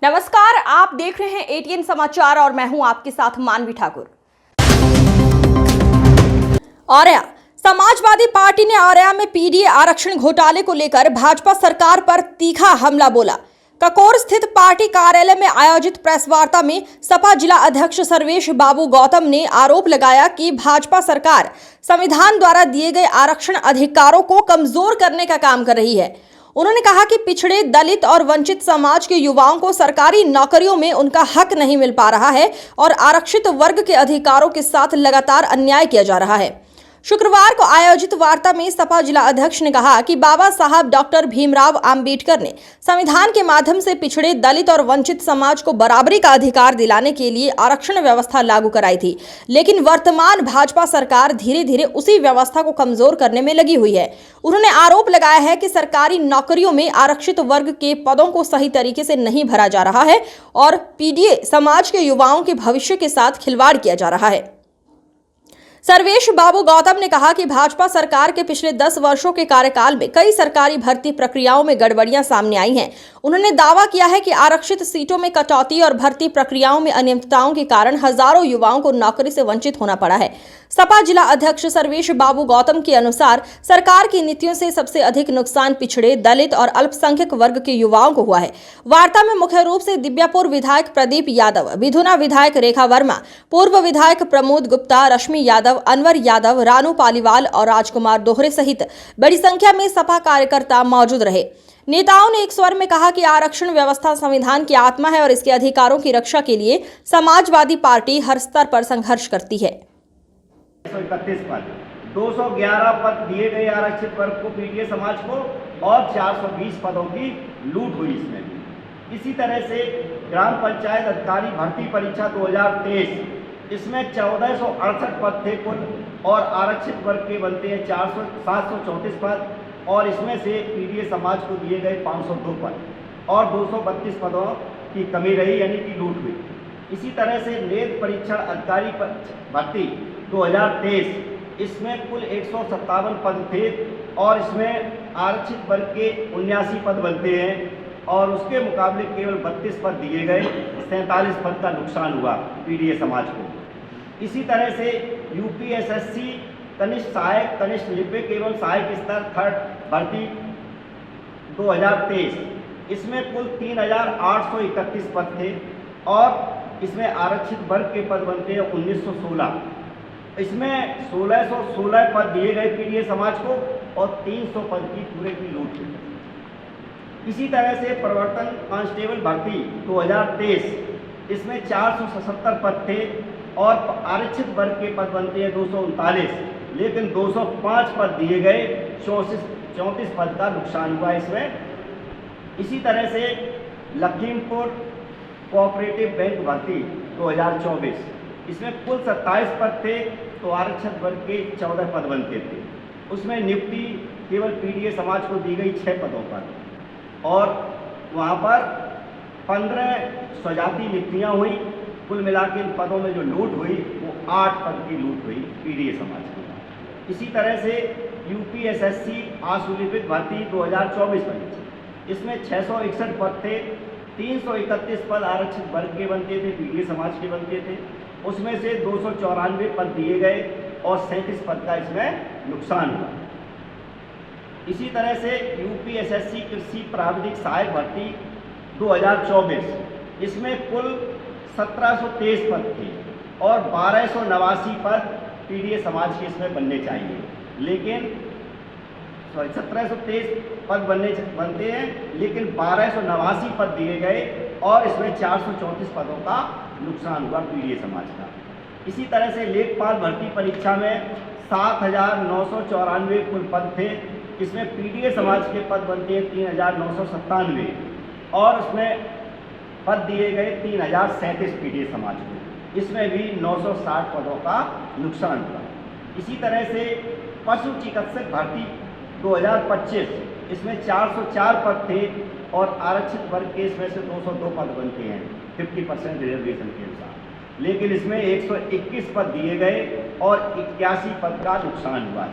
नमस्कार, आप देख रहे हैं एटीएन समाचार और मैं हूं आपके साथ मानवी ठाकुर। औरैया समाजवादी पार्टी ने औरैया में पीडीए आरक्षण घोटाले को लेकर भाजपा सरकार पर तीखा हमला बोला। ककोर स्थित पार्टी कार्यालय में आयोजित प्रेस वार्ता में सपा जिला अध्यक्ष सर्वेश बाबू गौतम ने आरोप लगाया कि भाजपा सरकार संविधान द्वारा दिए गए आरक्षण अधिकारों को कमजोर करने का काम कर रही है। उन्होंने कहा कि पिछड़े, दलित और वंचित समाज के युवाओं को सरकारी नौकरियों में उनका हक नहीं मिल पा रहा है और आरक्षित वर्ग के अधिकारों के साथ लगातार अन्याय किया जा रहा है। शुक्रवार को आयोजित वार्ता में सपा जिला अध्यक्ष ने कहा कि बाबा साहब डॉक्टर भीमराव अंबेडकर ने संविधान के माध्यम से पिछड़े, दलित और वंचित समाज को बराबरी का अधिकार दिलाने के लिए आरक्षण व्यवस्था लागू कराई थी, लेकिन वर्तमान भाजपा सरकार धीरे धीरे उसी व्यवस्था को कमजोर करने में लगी हुई है। उन्होंने आरोप लगाया है कि सरकारी नौकरियों में आरक्षित वर्ग के पदों को सही तरीके से नहीं भरा जा रहा है और पीडीए समाज के युवाओं के भविष्य के साथ खिलवाड़ किया जा रहा है। सर्वेश बाबू गौतम ने कहा कि भाजपा सरकार के पिछले 10 वर्षों के कार्यकाल में कई सरकारी भर्ती प्रक्रियाओं में गड़बड़ियां सामने आई हैं। उन्होंने दावा किया है कि आरक्षित सीटों में कटौती और भर्ती प्रक्रियाओं में अनियमितताओं के कारण हजारों युवाओं को नौकरी से वंचित होना पड़ा है। सपा जिला अध्यक्ष सर्वेश बाबू गौतम के अनुसार सरकार की नीतियों से सबसे अधिक नुकसान पिछड़े, दलित और अल्पसंख्यक वर्ग के युवाओं को हुआ है। वार्ता में मुख्य रूप से दिव्यापुर विधायक प्रदीप यादव, बिधुना विधायक रेखा वर्मा, पूर्व विधायक प्रमोद गुप्ता, रश्मि यादव, अनवर यादव, रानू पालीवाल और राजकुमार दोहरे सहित बड़ी संख्या में सपा कार्यकर्ता मौजूद रहे। नेताओं ने एक स्वर में कहा कि आरक्षण व्यवस्था संविधान की आत्मा है और इसके अधिकारों की रक्षा के लिए समाजवादी पार्टी हर स्तर पर संघर्ष करती है। 131 पद, 211 पद दिए गए आरक्षित वर्ग को, पीडीए समाज को, और 420 पदों की लूट हुई इसमें भी। इसी तरह से ग्राम पंचायत अधिकारी भर्ती परीक्षा 2023, इसमें 1468 पद थे कुल और आरक्षित वर्ग के बनते हैं 734 पद और इसमें से पीडीए समाज को दिए गए 502 पद और 232 पदों की कमी रही, यानी कि लूट हुई। इसी तरह से नेत्र परीक्षण अधिकारी भर्ती 2023, इसमें कुल 157 पद थे और इसमें आरक्षित वर्ग के 79 पद बनते हैं और उसके मुकाबले केवल 32 पद दिए गए, 47 पद का नुकसान हुआ पीडीए समाज को। इसी तरह से यूपीएसएससी कनिष्ठ सहायक, कनिष्ठ लिपिक एवं सहायक स्तर 3rd भर्ती 2023, इसमें कुल 3831 पद थे और इसमें आरक्षित वर्ग के पद बनते हैं 1916। इसमें 1616 पद दिए गए पीडीए समाज को और 300 पद की पूरे की लूट हुई। इसी तरह से प्रवर्तन कांस्टेबल भर्ती 2023, इसमें 477 पद थे और आरक्षित वर्ग के पद बनते हैं 239, लेकिन 205 पद दिए गए, 34 पद का नुकसान हुआ इसमें। इसी तरह से लखीमपुर कोऑपरेटिव बैंक भर्ती 2024, इसमें कुल 27 पद थे तो आरक्षित वर्ग के 14 पद बनते थे। उसमें नियुक्ति केवल पीडीए समाज को दी गई 6 पदों पर और वहाँ पर 15 स्वजाति नियुक्तियाँ हुई। कुल मिला के इन पदों में जो लूट हुई वो 8 पद की लूट हुई पीडीए समाज की। इसी तरह से यूपीएसएससी आशुलिपिक भर्ती 2024 परीक्षा, इसमें 661 पद थे, 331 पद आरक्षित वर्ग के बनते थे, पीडीए समाज के बनते थे। उसमें से 294 पद दिए गए और 37 पद का इसमें नुकसान हुआ। इसी तरह से यूपीएसएससी कृषि प्राविधिक सहायक भर्ती 2024, इसमें कुल 1723 पद थे और 1289 पद पीडीए समाज के इसमें बनने चाहिए, लेकिन 1723 पद बनते हैं लेकिन 1289 पद दिए गए और इसमें 434 पदों का नुकसान हुआ पीडीए समाज का। इसी तरह से लेखपाल भर्ती परीक्षा में 7994 कुल पद थे, इसमें पीडीए समाज के पद बनते हैं 3997 और उसमें पद दिए गए 3037 पीडीए समाज को, इसमें भी 960 पदों का नुकसान हुआ। इसी तरह से पशु चिकित्सक भर्ती 2025, इसमें 404 पद थे और आरक्षित वर्ग के इसमें से 202 पद बनते हैं 50% रिजर्वेशन के अनुसार, लेकिन इसमें 121 पद दिए गए और 81 पद का नुकसान हुआ।